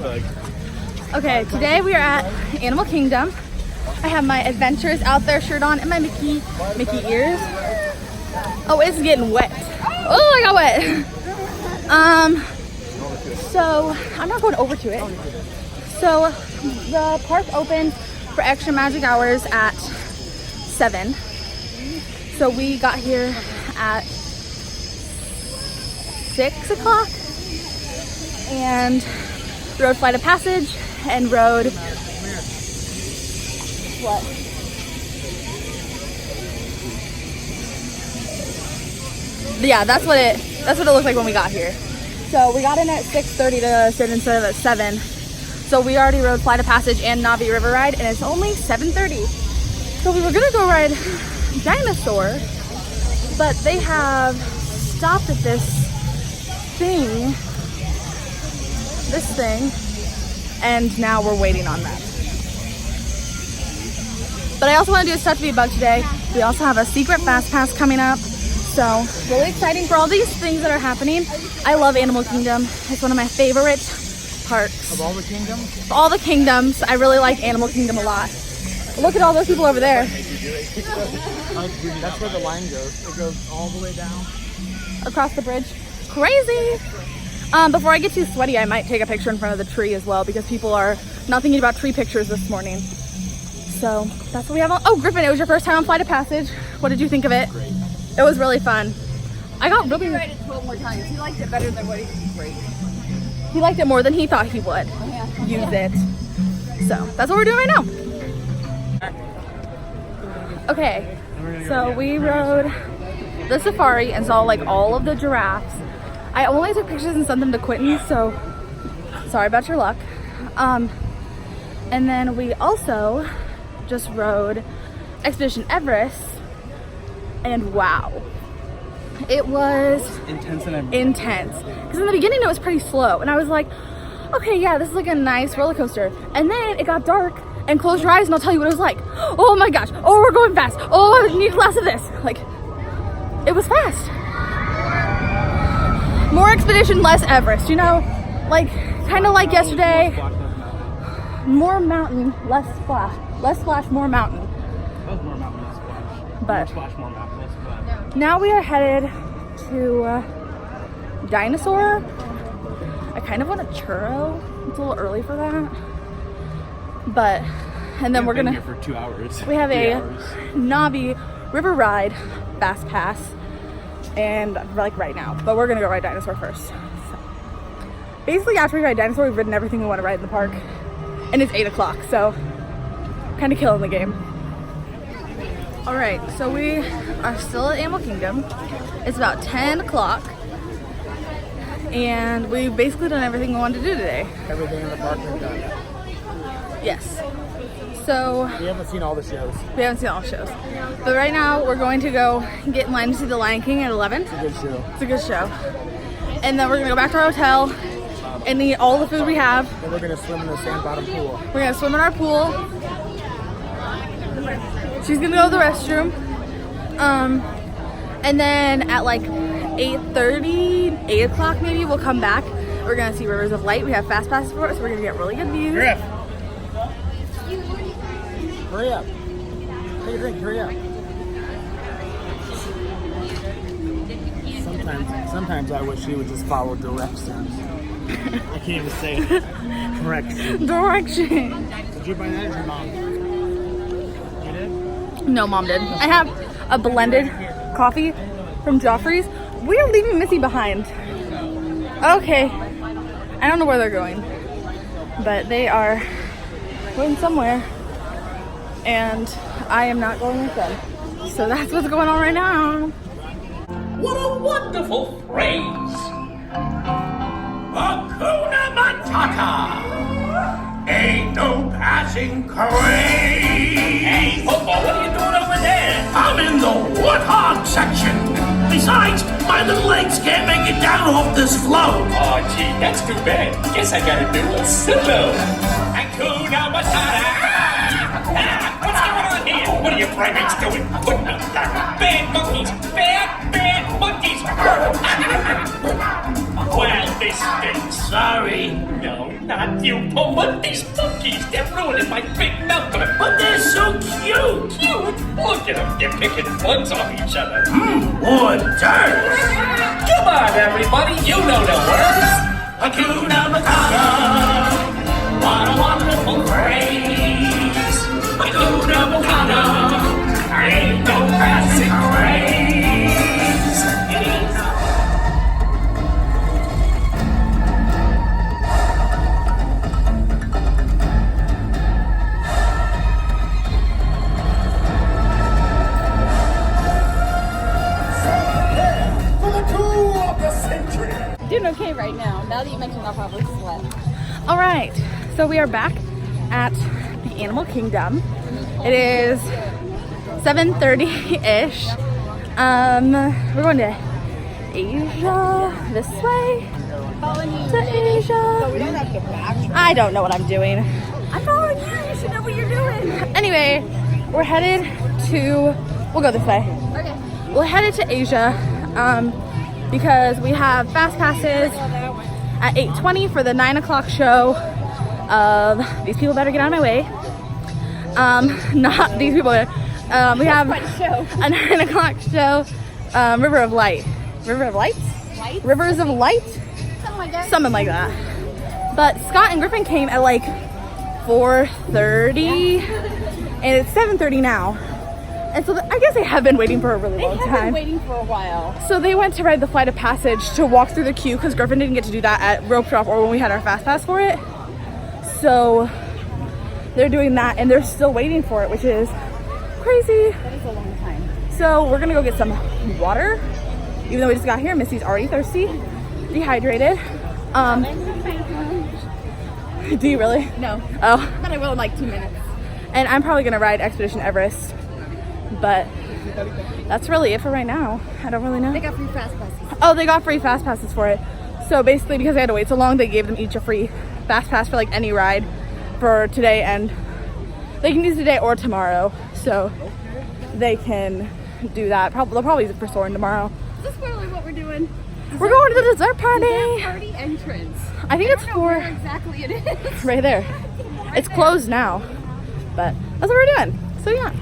Okay, today we are at Animal Kingdom. I have my Adventures Out There shirt on and my Mickey ears. Oh, it's getting wet. Oh, I got wet. So I'm not going over to it. So the park opens for extra magic hours at 7. So we got here at 6 o'clock and rode Flight of Passage and rode what? Yeah, that's what it looked like when we got here. So we got in at 6:30 to sit instead of at 7. So we already rode Flight of Passage and Navi River Ride, and it's only 7:30. So we were gonna go ride Dinosaur, but they have stopped at this thing, and now we're waiting on them. But I also want to do a Stuff to Be Bug today. We also have a secret Fast Pass coming up. So really exciting for all these things that are happening. I love Animal Kingdom. It's one of my favorite parks. Of all the kingdoms? Of all the kingdoms, I really like Animal Kingdom a lot. Look at all those people over there. That's where the line goes. It goes all the way down. Across the bridge. Crazy. Before I get too sweaty, I might take a picture in front of the tree as well because people are not thinking about tree pictures this morning. So that's what we have on. Oh, Griffin, it was your first time on Flight of Passage. What did you think of it? Great. It was really fun. I got really... He ride it 12 more times. He liked it better than what he rated. He liked it more than he thought he would. Use it. So that's what we're doing right now. Okay, so we rode the safari and saw like all of the giraffes. I only took pictures and sent them to Quentin, so sorry about your luck. And then we also just rode Expedition Everest, and wow, it was intense and intense. Because in the beginning it was pretty slow, and I was like, okay, yeah, this is like a nice roller coaster. And then it got dark, and close your eyes and I'll tell you what it was like. Oh my gosh, oh, we're going fast. Oh, I need less of this. Like, it was fast. More Expedition, less Everest, you know? Like, kind of like yesterday. More mountain, less splash. Less splash, more mountain. More mountain, less splash. But More splash, more mountain, less splash. now we are headed to Dinosaur. I kind of want a churro. It's a little early for that. But, and then we're gonna... Here for 2 hours. We have 3 a hours. Navi River Ride Fast Pass, and like right now, but we're gonna go ride Dinosaur first. So, basically after we ride Dinosaur, we've ridden everything we want to ride in the park, and it's 8 o'clock, so kind of killing the game. All right, so we are still at Animal Kingdom. It's about 10 o'clock, and we've basically done everything we wanted to do today. Everything in the park we've done. Yes. So We haven't seen all the shows. we haven't seen all the shows, but right now we're going to go get in line to see The Lion King at 11. It's a good show. It's a good show. And then we're gonna go back to our hotel and eat all the food we have. Then we're going to swim in the sand bottom pool. We're gonna swim in our pool. She's gonna go to the restroom. And then at like 8:30, 8 o'clock maybe, we'll come back. We're gonna see Rivers of Light. We have fast passes for it, so we're gonna get really good views. Griff! Hurry up. Take a drink, hurry up. Sometimes I wish he would just follow directions. I can't even say it. Correction. Direction. Did you buy that or your mom? You did? No, Mom did. I have a blended coffee from Joffrey's. We are leaving Missy behind. Okay. I don't know where they're going, but they are going somewhere, and I am not going with them. So that's what's going on right now. What a wonderful phrase! Hakuna Matata! Ain't no passing craze! Hey, Football, what are you doing over there? I'm in the warthog section. Besides, my little legs can't make it down off this float. Oh, gee, that's too bad. Guess I gotta do a solo. Hakuna Matata! What's going on here? What are you primates doing? Putting up bad monkeys! Bad monkeys! Well, this stinks. Sorry. No, not God, you Puma, these monkeys, they're ruining my big number. But they're so cute. Cute? Look at them, they're picking buns off each other. Hors d'oeuvres. Come on, everybody, you know the words. Hakuna Matata, what a wonderful phrase. Hakuna Matata, ain't no passing craze. Doing okay right now. Now that you mentioned, I'll probably sweat. All right, so we are back at the Animal Kingdom. It is 7:30-ish. We're going to Asia this way. To Asia. We don't have to back. I don't know what I'm doing. I'm following you. You should know what you're doing. Anyway, we're headed to, we'll go this way. Okay. We're headed to Asia because we have fast passes at 8:20 for the 9 o'clock show of These People Better Get Out of My Way. Not these people. We have a 9 o'clock show, River of Light. River of Lights? Lights? Rivers of Light? Something like that. Something like that. But Scott and Griffin came at like 4:30 and it's 7:30 now. And so I guess they have been waiting for a really long They have time. been waiting for a while. So they went to ride the Flight of Passage to walk through the queue because Griffin didn't get to do that at Rope Drop or when we had our fast pass for it. So they're doing that and they're still waiting for it, which is crazy. That is a long time. So we're gonna go get some water. Even though we just got here, Missy's already thirsty, dehydrated. Do you really? No. Oh, But I will in like 2 minutes. and I'm probably gonna ride Expedition Everest, but that's really it for right now. I don't really know. They got free fast passes. Oh, they got free fast passes for it. So basically, because they had to wait so long, they gave them each a free fast pass for like any ride for today, and they can use today or tomorrow. So they can do that. They'll probably use it for Soarin' tomorrow. Is this really what we're doing? We're going to the dessert party. Dessert party entrance. I think it's I don't know where for exactly it is. right there. It's closed now, but that's what we're doing. So yeah.